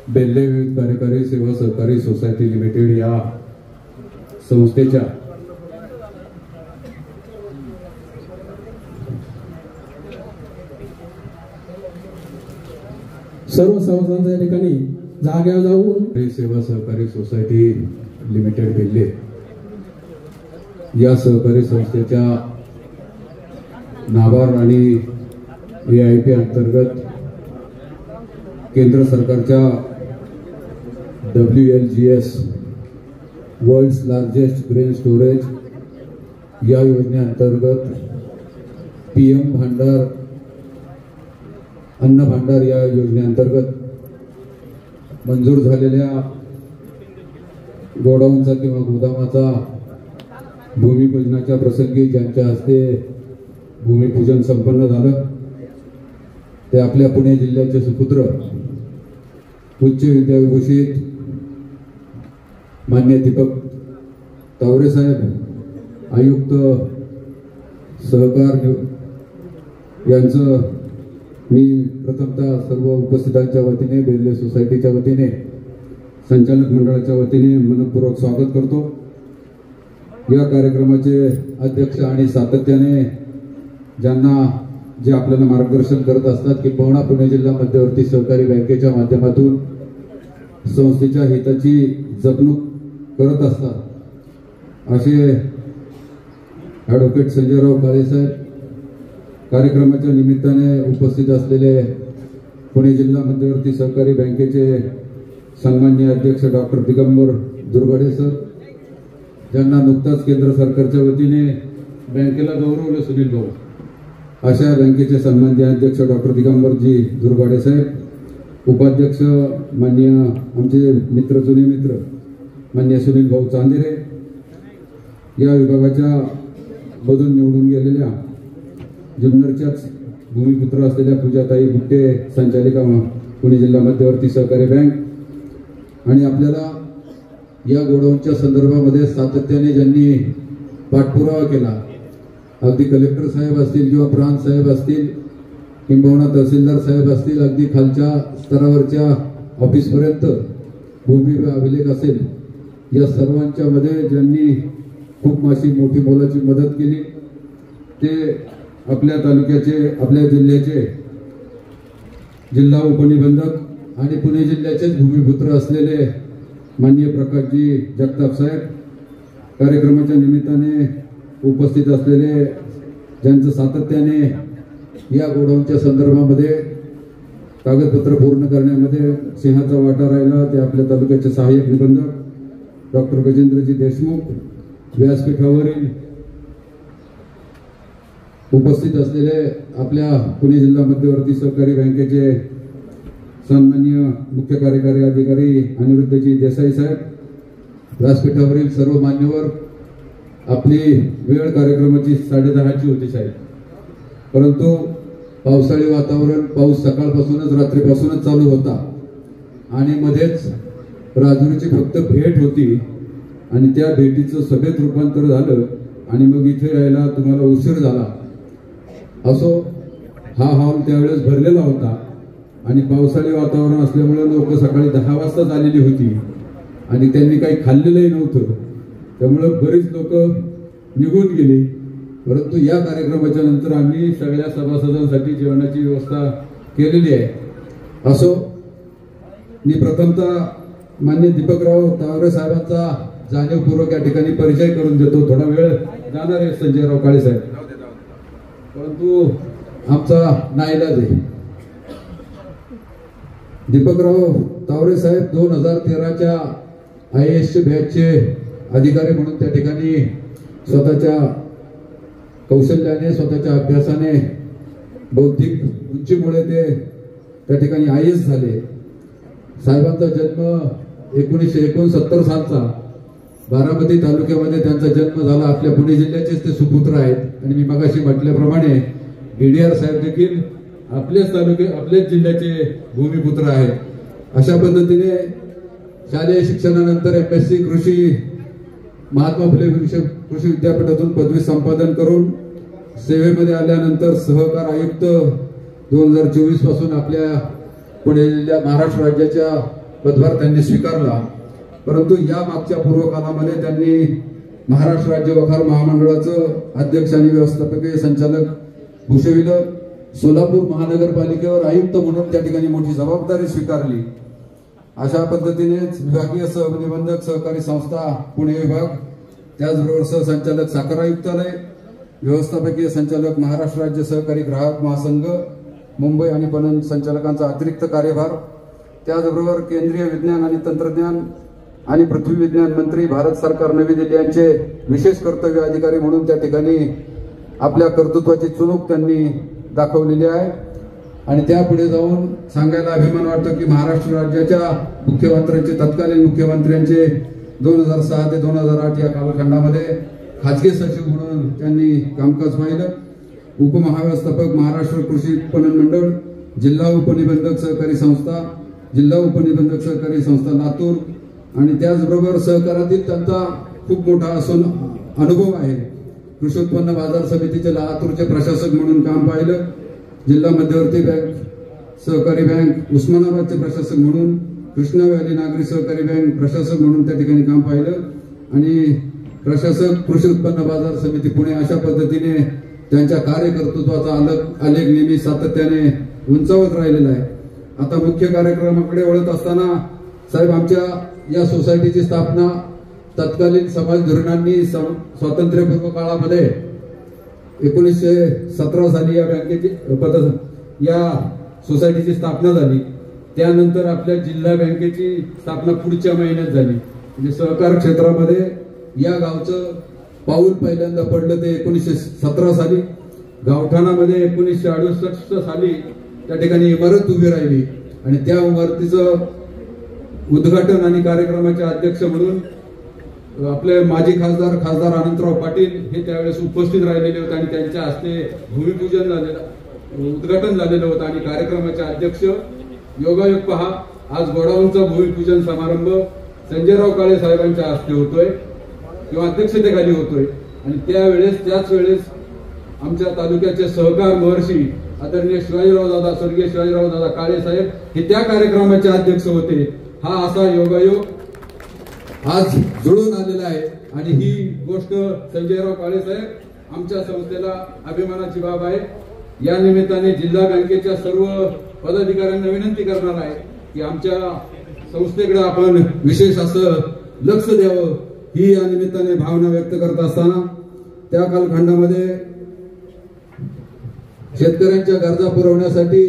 बेल्ले विविध कार्यकारी सेवा सहकारी सोसायटी लिमिटेड या संस्थेच्या सर्व सभासदांच्या या ठिकाणी जाग्यावर जाऊन सेवा सहकारी सोसायटी लिमिटेड बेल्ले या सहकारी संस्थेच्या नाबार्ड आणि AIP अंतर्गत केंद्र सरकारच्या WLGS world's largest grain storage या योजनेअंतर्गत PM भांडार अन्न भांडार या योजनेअंतर्गत मंजूर झालेल्या गोडाऊनचा किंवा गोदामाचा भूमिपूजनाच्या प्रसंगी ज्यांच्या हस्ते भूमिपूजन संपन्न झालं ते आपल्या पुणे जिल्ह्याचे सुपुत्र उच्च विद्याविभूषित मान्य दीपक तावरे साहेब आयुक्त सहकार यांचं मी प्रथमतः सर्व उपस्थितांच्या वतीने बेल्ले सोसायटीच्या वतीने संचालक मंडळाच्या वतीने मनपूर्वक स्वागत करतो। या कार्यक्रमाचे अध्यक्ष आणि सातत्याने ज्यांना जे आपल्याला मार्गदर्शन करत असतात की पुणे जिल्हा मध्यवर्ती सहकारी बँकेच्या माध्यमातून संस्थेच्या हिताची जपणूक करत असतात असे ॲडव्होकेट संजयराव काळे साहेब, कार्यक्रमाच्या निमित्ताने उपस्थित असलेले पुणे जिल्हा मध्यवर्ती सहकारी बँकेचे सन्माननीय अध्यक्ष डॉक्टर दिगंबर दुर्गडे सर, ज्यांना नुकताच केंद्र सरकारच्या वतीने बँकेला गौरवलं सुनील भाऊ, अशा बँकेचे सन्माननीय अध्यक्ष डॉक्टर दिगंबरजी दुर्गडे साहेब, उपाध्यक्ष माननीय आमचे मित्र जुने मित्र माननीय सुनील भाऊ चांदेरे, या विभागाच्या मधून निवडून गेलेल्या जुन्नरच्याच भूमिपुत्र असलेल्या पूजाताई गुट्टे संचालिका पुणे जिल्हा मध्यवर्ती सहकारी बँक, आणि आपल्याला या गोडाऊनच्या संदर्भामध्ये सातत्याने ज्यांनी पाठपुरावा केला, अगदी कलेक्टर साहेब असतील किंवा प्रांत साहेब असतील किंबहुना तहसीलदार साहेब असतील, अगदी खालच्या स्तरावरच्या ऑफिसपर्यंत भूमी अभिलेख असेल, या सर्वांच्या मध्ये ज्यांनी खूप मोठी मोलाची मदत केली ते आपल्या तालुक्याचे, आपल्या जिल्ह्याचे जिल्हा उपनिबंधक आणि पुणे जिल्ह्याचेच भूमिपुत्र असलेले माननीय प्रकाशजी जगताप साहेब, कार्यक्रमाच्या निमित्ताने उपस्थित असलेले ज्यांचं सातत्याने या गोडाऊनच्या संदर्भामध्ये कागदपत्र पूर्ण करण्यामध्ये सिंहाचा वाटा राहिला ते आपल्या तालुक्याचे सहाय्यक निबंधक डॉक्टर गजेंद्रजी देशमुख, व्यासपीठावरील उपस्थित असलेले आपल्या पुणे जिल्हा मध्यवर्ती सहकारी बँकेचे सन्माननीय मुख्य कार्यकारी अधिकारी अनिरुद्धजी देसाई साहेब, व्यासपीठावरील सर्व मान्यवर, आपली वेळ कार्यक्रमाची 10:30ची होती साहेब, परंतु पावसाळी वातावरण, पाऊस सकाळपासूनच रात्रीपासूनच चालू होता आणि मध्येच राजुरीची फक्त भेट होती आणि त्या भेटीचं सभेत रूपांतर झालं आणि मग इथे यायला तुम्हाला उशीर झाला। असो, हा हॉल त्यावेळेस भरलेला होता आणि पावसाळी वातावरण असल्यामुळे लोक सकाळी 10 वाजताच आलेली होती आणि त्यांनी काही खाल्लेलंही नव्हतं, त्यामुळे बरीच लोक निघून गेली। परंतु या कार्यक्रमाच्या नंतर आम्ही सगळ्या सभासदांसाठी जेवणाची व्यवस्था केलेली आहे। असो, मी प्रथमतः माननीय दीपकराव तावरे साहेबांचा जाणीवपूर्वक या ठिकाणी परिचय करून देतो। थोडा वेळ जाणार आहे संजयराव काळे साहेब, परंतु आमचा नाईलाज आहे। दीपकराव तावरे साहेब 2013च्या IAS बॅचचे अधिकारी म्हणून त्या ठिकाणी स्वतःच्या कौशल्याने, स्वतःच्या अभ्यासाने, बौद्धिक उंचीमुळे ते त्या ठिकाणी IAS झाले। साहेबांचा जन्म 1969 सालचा बारामती तालुक्यामध्ये त्यांचा जन्म झाला। आपल्या पुणे जिल्ह्याचेच ते सुपुत्र आहेत आणि मी मगाशी म्हटल्याप्रमाणे DDR साहेब देखील आपल्याच आपल्याच जिल्ह्याचे भूमिपुत्र आहेत। अशा पद्धतीने शालेय शिक्षणानंतर MSc कृषी महात्मा फुले कृषी विद्यापीठातून पदवी संपादन करून सेवेमध्ये आल्यानंतर सहकार आयुक्त 2024 पासून आपल्या पुणे जिल्ह्यात महाराष्ट्र राज्याच्या पदभार त्यांनी स्वीकारला, परंतु या मागच्या पूर्वकालामध्ये त्यांनी महाराष्ट्र राज्य वखार महामंडळाचं अध्यक्ष आणि व्यवस्थापकीय संचालक भूषविलं. सोलापूर महानगरपालिकेवर आयुक्त म्हणून त्या ठिकाणी मोठी जबाबदारी स्वीकारली. अशा पद्धतीनेच विभागीय सहनिबंधक सहकारी संस्था पुणे विभाग, त्याचबरोबर सहसंचालक साखर आयुक्तालय, व्यवस्थापकीय संचालक महाराष्ट्र राज्य सहकारी ग्राहक महासंघ मुंबई आणि पणन संचालकांचा अतिरिक्त कार्यभार, त्याचबरोबर केंद्रीय विज्ञान आणि तंत्रज्ञान आणि पृथ्वी विज्ञान मंत्री भारत सरकार नवी दिल्ली यांचे विशेष कर्तव्य अधिकारी म्हणून त्या ठिकाणी आपल्या कर्तृत्वाची चुणूक त्यांनी दाखवलेली आहे. आणि त्यापुढे जाऊन सांगायला अभिमान वाटतो की महाराष्ट्र राज्याच्या मुख्यमंत्र्यांचे तत्कालीन मुख्यमंत्र्यांचे 2006 ते 2008 या कालखंडामध्ये खाजगी सचिव म्हणून त्यांनी कामकाज पाहिलं. उपमहाव्यवस्थापक महाराष्ट्र कृषी पणन मंडळ, जिल्हा उपनिबंधक सहकारी संस्था, जिल्हा उपनिबंधक सहकारी संस्था लातूर आणि त्याचबरोबर सहकारातील त्यांचा खूप मोठा असून अनुभव आहे. कृषी उत्पन्न बाजार समितीचे लातूरचे प्रशासक म्हणून काम पाहिलं. जिल्हा मध्यवर्ती बँक सहकारी बँक उस्मानाबादचे प्रशासक म्हणून, कृष्णा व्हॅली नागरी सहकारी बँक प्रशासक म्हणून त्या ठिकाणी काम पाहिलं आणि प्रशासक कृषी उत्पन्न बाजार समिती पुणे, अशा पद्धतीने त्यांच्या कार्यकर्तृत्वाचा आलेख नेहमी सातत्याने उंचावत राहिलेला आहे. आता मुख्य कार्यक्रमाकडे वळत असताना साहेब, आमच्या या सोसायटीची स्थापना तत्कालीन समाज धोरणांनी स्वातंत्र्यपूर्व काळामध्ये 1917 साली या बँकेची या सोसायटीची स्थापना झाली. त्यानंतर आपल्या जिल्हा बँकेची स्थापना पुढच्या महिन्यात झाली. म्हणजे सहकार क्षेत्रामध्ये या गावचं पाऊल पहिल्यांदा पडलं ते 1917 साली. गावठाणामध्ये 1968 साली त्या ठिकाणी इमारत उभी राहिली आणि त्या इमारतीचं उद्घाटन आणि कार्यक्रमाचे अध्यक्ष म्हणून आपले माजी खासदार अनंतराव पाटील हे त्यावेळेस उपस्थित राहिलेले होते आणि त्यांच्या हस्ते भूमिपूजन उद्घाटन झालेलं होतं. आणि कार्यक्रमाचे अध्यक्ष योगायोग पहा, आज गोडाऊनचा भूमिपूजन समारंभ संजयराव काळे साहेबांच्या हस्ते होतोय किंवा अध्यक्षतेखाली होतोय. आणि त्याच वेळेस आमच्या तालुक्याचे सहकार महर्षी आदरणीय स्वर्गीय शिवाजीराव दादा काळे साहेब हे त्या कार्यक्रमाचे अध्यक्ष होते. हा असा योगायोग आज जुळून आलेला आहे आणि ही गोष्ट संजयराव काळे साहेब आमच्या संस्थेला अभिमानाची बाब आहे. या निमित्ताने जिल्हा बँकेच्या सर्व पदाधिकाऱ्यांना विनंती करणार आहे की आमच्या संस्थेकडे आपण विशेष असं लक्ष द्यावं, ही या निमित्ताने भावना व्यक्त करत असताना त्या कालखंडामध्ये शेतकऱ्यांच्या गरजा पुरवण्यासाठी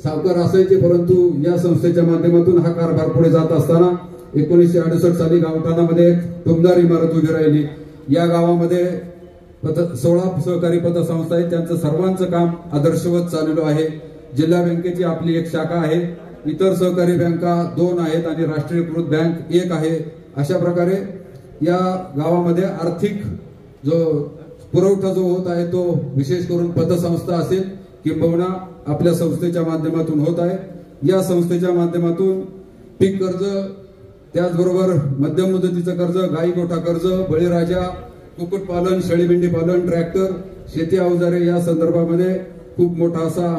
सावकार असायचे, परंतु या संस्थेच्या माध्यमातून हा कारभार पुढे जात असताना 1968 साली गावठाणामध्ये एक टुमदार इमारत उभी राहिली. या गावामध्ये 16 सहकारी पतसंस्था आहेत, त्यांचं सर्वांचं काम आदर्शवत चाललेलं आहे. जिल्हा बँकेची आपली एक शाखा आहे, इतर सहकारी बँका 2 आहेत आणि राष्ट्रीयकृत बँक 1 आहे. अशा प्रकारे या गावामध्ये आर्थिक जो पुरवठा जो होत आहे तो विशेष करून पतसंस्था असेल किंबहुना आपल्या संस्थेच्या माध्यमातून होत आहे. या संस्थेच्या माध्यमातून पीक कर्ज, त्याचबरोबर मध्यम मुदतीचं कर्ज, गाई गोठा कर्ज, बळीराजा, कुक्कुटपालन, शेळीमेंढी पालन, ट्रॅक्टर, शेती अवजारे या संदर्भामध्ये खूप मोठा असा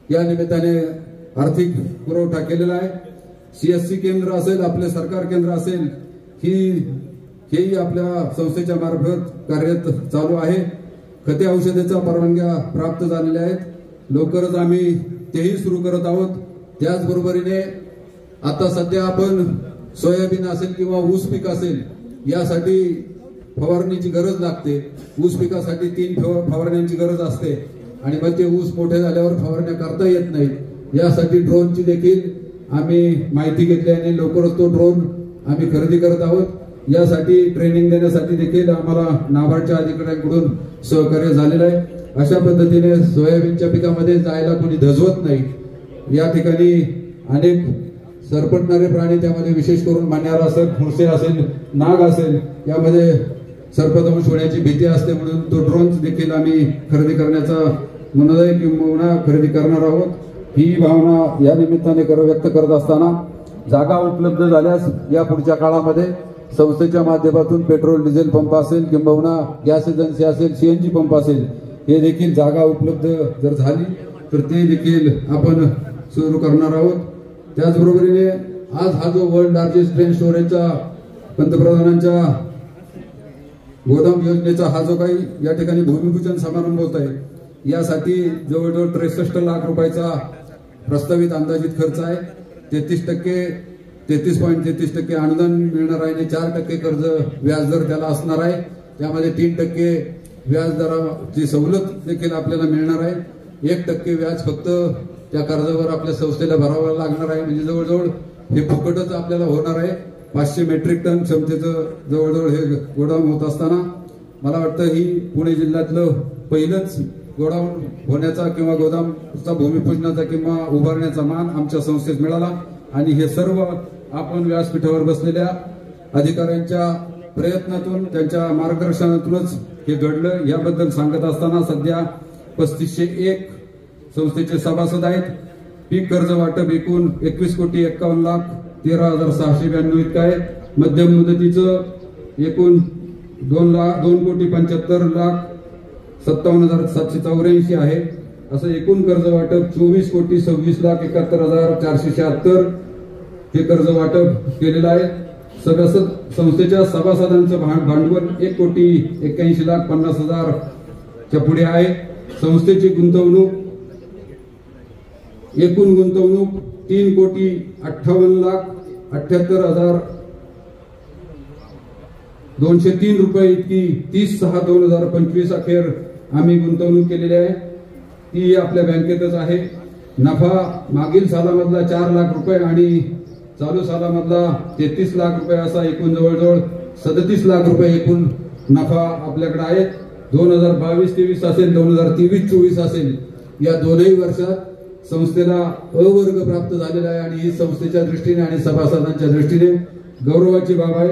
या निमित्ताने आर्थिक पुरवठा केलेला आहे. CSC केंद्र असेल, आपले सरकार केंद्र असेल, हेही आपल्या संस्थेच्या मार्फत कार्यरत चालू आहे. खते औषधाच्या परवानग्या प्राप्त झालेल्या आहेत, लवकरच आम्ही तेही सुरू करत आहोत. त्याचबरोबरीने आता सध्या आपण सोयाबीन असेल किंवा ऊस पीक असेल यासाठी फवारणीची गरज लागते. ऊस पिकासाठी 3 फवारण्यांची गरज असते आणि मग ते ऊस मोठे झाल्यावर फवारण्या करता येत नाहीत. यासाठी ड्रोनची देखील आम्ही माहिती घेतली आणि लवकरच तो ड्रोन आम्ही खरेदी करत आहोत. यासाठी ट्रेनिंग देण्यासाठी देखील आम्हाला नाबार्डच्या अधिकाऱ्यांकडून सहकार्य झालेलं आहे. अशा पद्धतीने सोयाबीनच्या पिकामध्ये जायला कोणी धजवत नाही. या ठिकाणी अनेक सरपटणारे प्राणी, त्यामध्ये विशेष करून मान्यार असेल, फुरसे असेल, नाग असेल, यामध्ये सर्पदंश होण्याची भीती असते. म्हणून तो ड्रोन देखील आम्ही खरेदी करण्याचा मनोदय किंवा खरेदी करणार आहोत. ही भावना या निमित्ताने व्यक्त करत असताना जागा उपलब्ध झाल्यास या पुढच्या काळामध्ये संस्थेच्या माध्यमातून पेट्रोल डिझेल पंप असेल किंबहुना गॅस एजन्सी असेल, CNG पंप असेल, हे देखील जागा उपलब्ध जर झाली तर ते देखील आपण सुरू करणार आहोत. त्याचबरोबरीने आज हा जो वर्ल्ड लार्जेस्ट ग्रेन स्टोरेजचा पंतप्रधानांच्या गोदाम योजनेचा हा जो काही या ठिकाणी भूमिपूजन समारंभ होत आहे यासाठी जवळजवळ 63 लाख रुपयाचा प्रस्तावित अंदाजित खर्च आहे. 33.33% अनुदान मिळणार आहे आणि 4% कर्ज व्याजदर त्याला असणार आहे. त्यामध्ये 3% व्याजदराची सवलत देखील आपल्याला मिळणार आहे. 1% व्याज फक्त त्या कर्जावर आपल्या संस्थेला भरावा लागणार आहे. म्हणजे जवळजवळ हे फुकटच आपल्याला होणार आहे. 500 मेट्रिक टन क्षमतेचं जवळजवळ हे गोडाऊन होत असताना मला वाटतं ही पुणे जिल्ह्यातलं पहिलंच गोडाऊन होण्याचा किंवा गोदामचा भूमिपूजनाचा किंवा उभारण्याचा मान आमच्या संस्थेत मिळाला. आणि हे सर्व आपण व्यासपीठावर बसलेल्या अधिकाऱ्यांच्या प्रयत्नातून त्यांच्या मार्गदर्शनातूनच हे घडलं. याबद्दल सांगत असताना सध्या 3501 संस्थेचे सभासद आहेत. पीक कर्ज वाटप एकूण 21,51,13,692 इतकं आहे. मध्यम मुदतीचं एकूण 2,57,57,784 आहे. असं एकूण कर्ज वाटप 24,26,71,476 हे कर्ज वाटप केलेलं आहे. सभासद संस्थेच्या सभासदांचं भांडवल 1,81,50,000 च्या पुढे आहे. संस्थेची गुंतवणूक एकूण गुंतवणूक 3,78,203 रुपये इतकी 30/6/2025 अखेर आम्ही गुंतवणूक केलेली आहे. ती आपल्या बँकेतच आहे. नफा मागील सालामधला 4 लाख रुपये आणि चालू सालामधला 33 लाख रुपये असा एकूण जवळजवळ 37 लाख रुपये एकूण नफा आपल्याकडे आहे. 2022-23 असेल 2023-24 असेल या दोनही वर्षात संस्थेला अवर्ग प्राप्त झालेला आहे आणि ही संस्थेच्या दृष्टीने आणि सभासदांच्या दृष्टीने गौरवाची बाब आहे.